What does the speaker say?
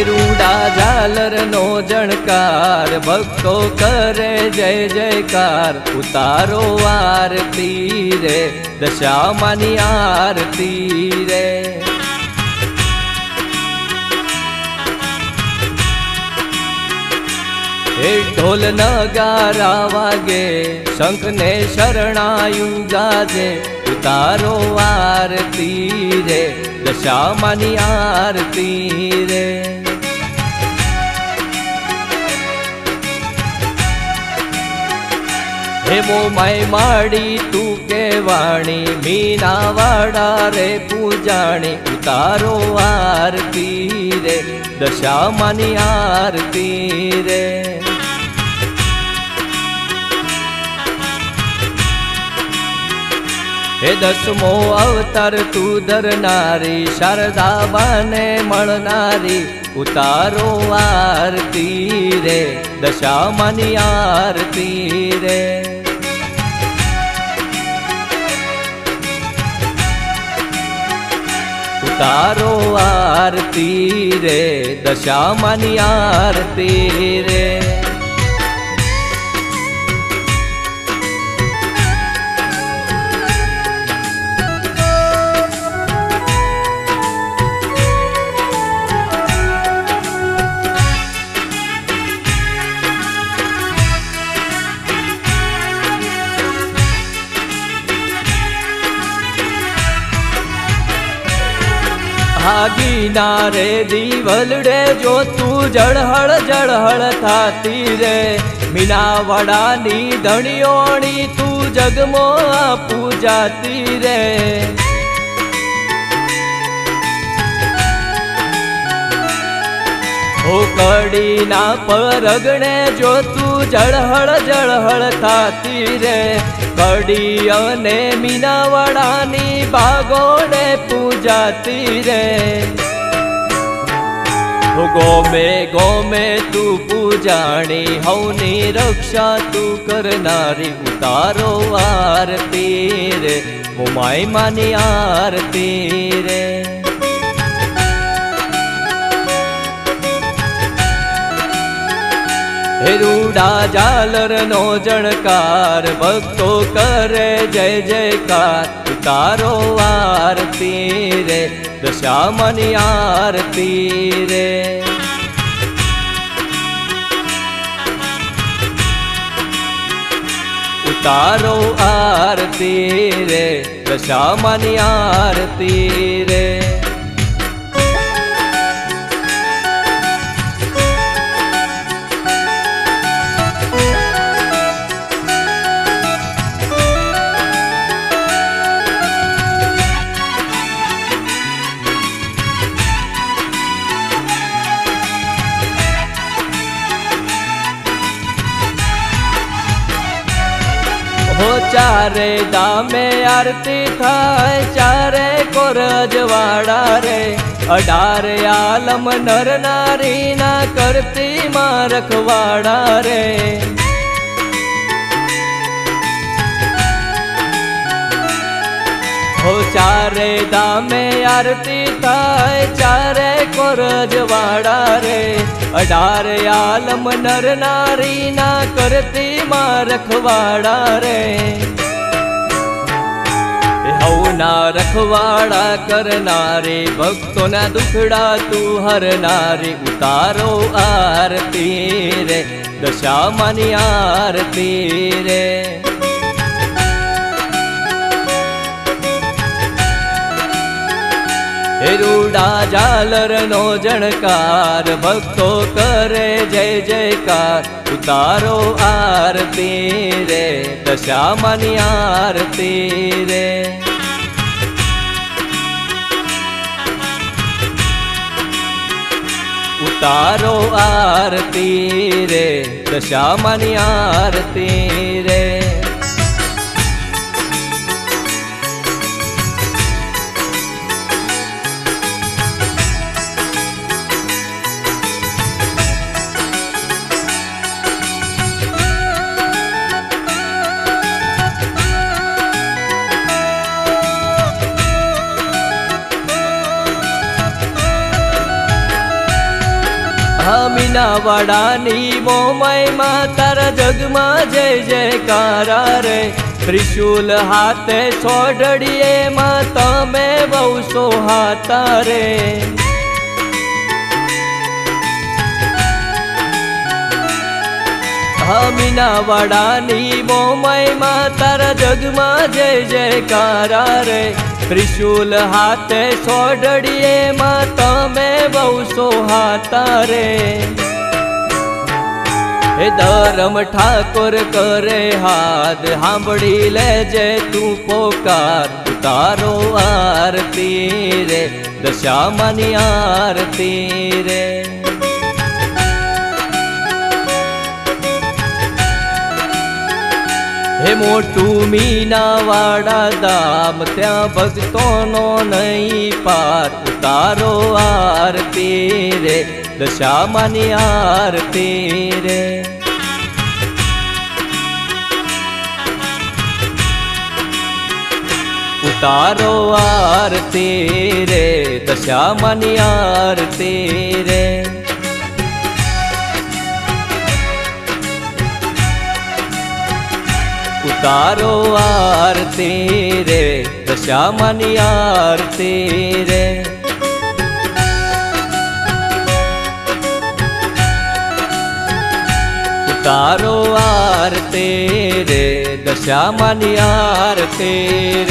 રૂડા ઝાલર નો જણકાર, ભક્તો કરે જય જયકાર. ઉતારો આરતી રે, દશામાની આરતી રે. હે ઢોલ નગારા વાગે, શંખ ને શરણાયુ ગાજે. ઉતારો આરતી રે, દશામાની આરતી રે. હે મોમાય માડી તું કેવાણી, મીના વાડા રે પૂજાણી. ઉતારો આરતી રે, દશામાની આરતી રે. હે દસમો અવતાર તું ધરનારી, શારદા બાને મળનારી. ઉતારો આરતી રે, દશામાની આરતી રે. ઉતારો આરતી રે, દશામાની આરતી રે. ભાગીના રે દીવલડે જો તું જળહળ જળહળ થાતી રે. મીનાવાડાની ધણીઓણી તું જગમો પૂજાતી રે. ઓ કડીના પરગણે જો તું જળહળ જળહળ થાતી રે. કડી અને મીનાવાડાની બાગોડે પૂજાતી રે. ગોમે ગોમે તું પૂજાણી, હવની રક્ષા તું કરનારી. ઉતારો આરતી રે, મોમાઈ માની આરતી રે. હે રૂડા ઝાલર નો જણકાર, ભક્તો કરે જય જયકાર. ઉતારો આરતી રે, દશામાની આરતી રે. ઉતારો આરતી રે, દશામાની આરતી રે. ચારે ધામે આરતી થાય, ચારે કોર અજવાડા રે. 18 આલમ નર નારી ના કરતી માં રખવાડા રે. હો ચારે ધામે આરતી થાય, ચારે કોર અજવાડા રે. 18 આલમ નર નારી ના કરતી માં રખવાડા રે. હવના રખવાડા કરનારી, ભક્તોના દુખડા તું હરનારી. ઉતારો આરતી રે, દશામાની આરતી રે. હે રૂડા ઝાલર નો જણકાર, ભક્તો કરે જય જયકાર. ઉતારો આરતી રે, દશામાની આરતી રે. ઉતારો આરતી રે, દશામાની આરતી રે. મીનાવાડાની મોમાઈમાં તારા જગમાં જય જયકારા રે ત્રિશુલ હાથે સોઢડીએ માં તમે બહુ સોહાતા રે મીનાવાડાની મોમાઈમાં તારા જગમાં જય જયકારા રે ત્રિશુલ હાથે સોઢડીએ માં તમે બહુ સોહાતા રે હે ધરમ ઠાકોર કરે હાથ સાંભળી લેજે તું પોકાર તારો આરતી રે દશામાની આરતી રે હે મોટું મીનાવાડા ધામ ત્યાં ભક્તોનો નહીં પાર તારો આરતી રે દશામાની આરતી રે ઉતારો આરતી રે દશામાની આરતી રે ઉતારો આરતી રે દશામાની આરતી રે ઉતારો આરતી રે દશામાની આરતી